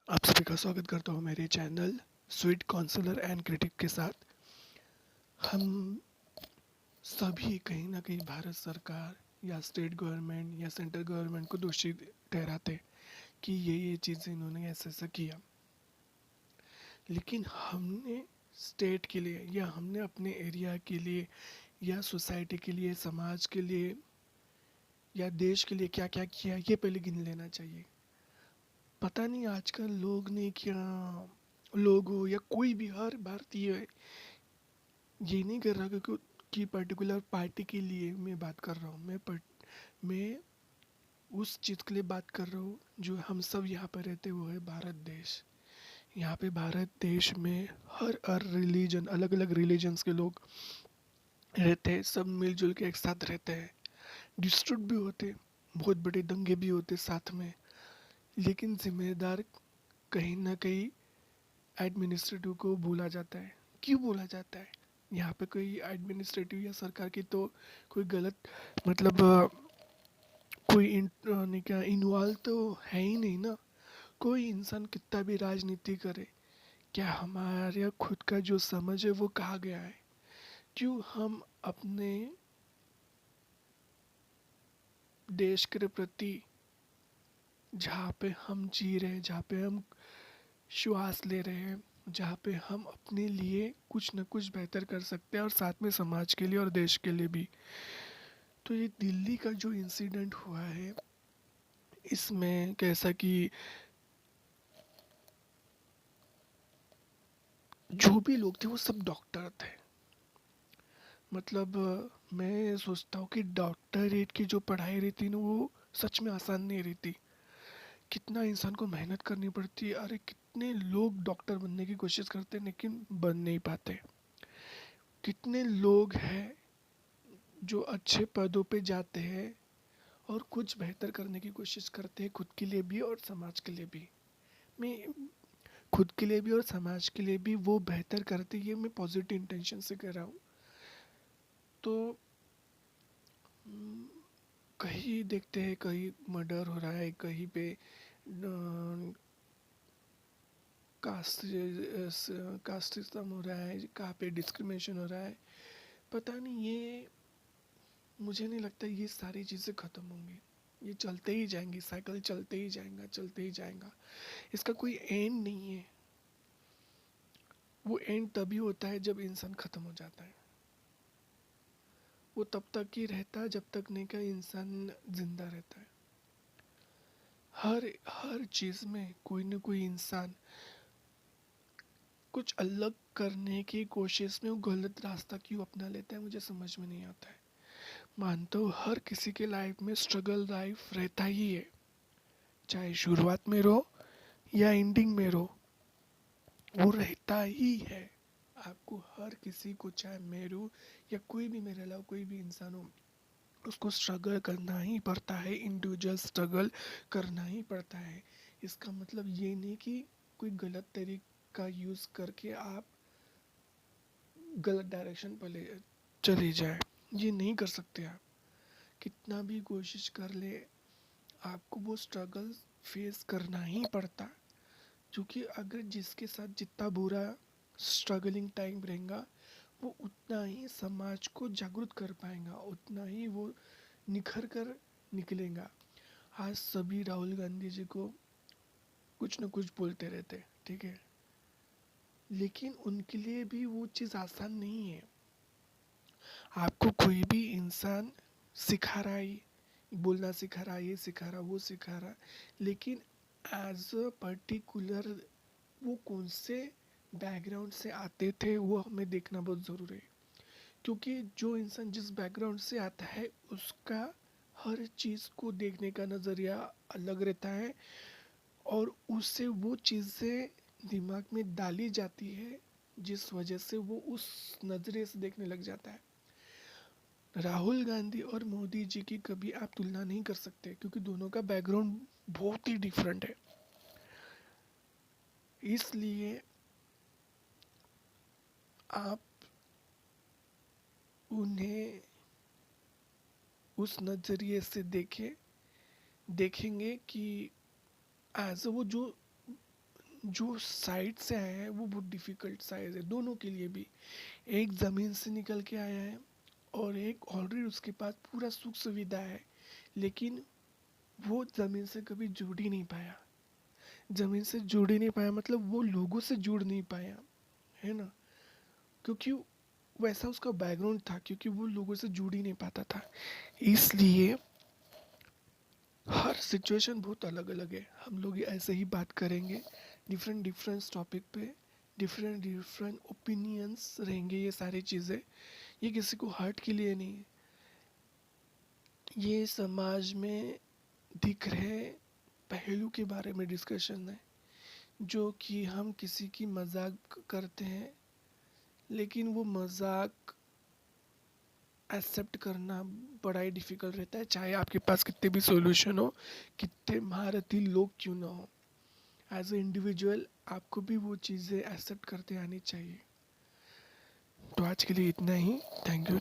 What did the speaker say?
आप सभी का स्वागत करता हूँ मेरे channel sweet counsellor and critic के साथ। हम सभी कहीं ना कहीं भारत सरकार या स्टेट गवर्नमेंट या सेंट्रल गवर्नमेंट को दोषी ठहराते कि ये चीज़ें इन्होंने ऐसा ऐसा किया। लेकिन हमने स्टेट के लिए या हमने अपने एरिया के लिए या सोसाइटी के लिए, समाज के लिए या देश के लिए क्या क्या किया, ये पहले गिन लेना चाहिए। पता नहीं आजकल लोग ने क्या, लोग हो या कोई भी, हर भारतीय ये नहीं कर रहा कि पर्टिकुलर पार्टी के लिए मैं बात कर रहा हूँ। मैं उस चीज़ के लिए बात कर रहा हूँ जो हम सब यहाँ पर रहते, वो है भारत देश। यहाँ पे भारत देश में हर रिलीजन, अलग अलग रिलीजन्स के लोग रहते हैं, सब मिलजुल के एक साथ रहते हैं। डिस्ट्रिक्ट भी होते, बहुत बड़े दंगे भी होते साथ में। लेकिन जिम्मेदार कहीं ना कहीं एडमिनिस्ट्रेटिव को बोला जाता है। क्यों बोला जाता है? यहाँ पे कोई एडमिनिस्ट्रेटिव या सरकार की तो कोई गलत, मतलब कोई नहीं, क्या इन्वॉल्व तो है ही नहीं ना। कोई इंसान कितना भी राजनीति करे, क्या हमारे खुद का जो समझ है वो कहाँ गया है? क्यों हम अपने देश के प्रति, जहाँ पे हम जी रहे हैं, जहाँ पे हम श्वास ले रहे हैं, जहाँ पे हम अपने लिए कुछ न कुछ बेहतर कर सकते हैं और साथ में समाज के लिए और देश के लिए भी। तो ये दिल्ली का जो इंसिडेंट हुआ है, इसमें कैसा कि जो भी लोग थे वो सब डॉक्टर थे। मतलब मैं सोचता हूँ कि डॉक्टरेट की जो पढ़ाई रहती है ना, वो सच में आसान नहीं रहती। कितना इंसान को मेहनत करनी पड़ती है। अरे कितने लोग डॉक्टर बनने की कोशिश करते हैं लेकिन बन नहीं पाते। कितने लोग हैं जो अच्छे पदों पे जाते हैं और कुछ बेहतर करने की कोशिश करते हैं, खुद के लिए भी और समाज के लिए भी। मैं खुद के लिए भी और समाज के लिए भी वो बेहतर करते, ये मैं पॉजिटिव इंटेंशन से कर रहा हूँ। तो हम्म, कहीं देखते हैं कहीं मर्डर हो रहा है, कहीं पे कास्टिज्म हो रहा है, कहाँ पे डिस्क्रिमिनेशन हो रहा है। पता नहीं, ये मुझे नहीं लगता ये सारी चीज़ें ख़त्म होंगी। ये चलते ही जाएंगी, साइकिल चलते ही जाएगा, चलते ही जाएगा। इसका कोई एंड नहीं है। वो एंड तभी होता है जब इंसान ख़त्म हो जाता है। वो तब तक ही रहता है जब तक नहीं का इंसान जिंदा रहता है। हर हर चीज़ में कोई न कोई इंसान कुछ अलग करने की कोशिश में वो गलत रास्ता क्यों अपना लेता है, मुझे समझ में नहीं आता है। मानता हूँ हर किसी के लाइफ में स्ट्रगल लाइफ रहता ही है, चाहे शुरुआत में रो या एंडिंग में रो, वो रहता ही है। आपको हर किसी को, चाहे मैं रो या कोई भी मेरे अलावा कोई भी इंसान हो, उसको स्ट्रगल करना ही पड़ता है। इंडिविजुअल स्ट्रगल करना ही पड़ता है। इसका मतलब ये नहीं कि कोई गलत तरीका यूज़ करके आप गलत डायरेक्शन पर ले चले जाए, ये नहीं कर सकते आप। कितना भी कोशिश कर ले, आपको वो स्ट्रगल फेस करना ही पड़ता। क्योंकि अगर जिसके साथ जितना बुरा स्ट्रगलिंग टाइम रहेगा, वो उतना ही समाज को जागरूक कर पाएगा, उतना ही वो निखर कर निकलेगा। आज सभी राहुल गांधी जी को कुछ न कुछ बोलते रहते, ठीक है, लेकिन उनके लिए भी वो चीज़ आसान नहीं है। आपको कोई भी इंसान सिखा रहा है, बोलना सिखा रहा है, ये सिखा रहा, वो सिखा रहा, लेकिन एज अ पर्टिकुलर वो कौन से बैकग्राउंड से आते थे वो हमें देखना बहुत ज़रूरी है। क्योंकि जो इंसान जिस बैकग्राउंड से आता है, उसका हर चीज़ को देखने का नज़रिया अलग रहता है और उससे वो चीज़ें दिमाग में डाली जाती है, जिस वजह से वो उस नज़रिए से देखने लग जाता है। राहुल गांधी और मोदी जी की कभी आप तुलना नहीं कर सकते, क्योंकि दोनों का बैकग्राउंड बहुत ही डिफरेंट है। इसलिए आप उन्हें उस नज़रिए से देखेंगे कि एज वो जो जो साइड से आया है वो बहुत डिफ़िकल्ट साइज़ है दोनों के लिए भी। एक ज़मीन से निकल के आया है और एक ऑलरेडी उसके पास पूरा सुख सुविधा है, लेकिन वो ज़मीन से कभी जुड़ ही नहीं पाया। ज़मीन से जुड़ ही नहीं पाया मतलब वो लोगों से जुड़ नहीं पाया, है ना? क्योंकि वैसा उसका बैकग्राउंड था, क्योंकि वो लोगों से जुड़ ही नहीं पाता था। इसलिए हर सिचुएशन बहुत अलग अलग है। हम लोग ऐसे ही बात करेंगे डिफरेंट डिफरेंट टॉपिक पे, डिफरेंट डिफरेंट ओपिनियंस रहेंगे। ये सारी चीज़ें ये किसी को हर्ट के लिए नहीं, ये समाज में दिख रहे पहलू के बारे में डिस्कशन है, जो कि हम किसी की मजाक करते हैं, लेकिन वो मजाक एक्सेप्ट करना बड़ा ही डिफ़िकल्ट रहता है, चाहे आपके पास कितने भी सॉल्यूशन हो, कितने महारथी लोग क्यों ना हो। एज ए इंडिविजुअल आपको भी वो चीज़ें एक्सेप्ट करते आनी चाहिए। तो आज के लिए इतना ही। Thank you.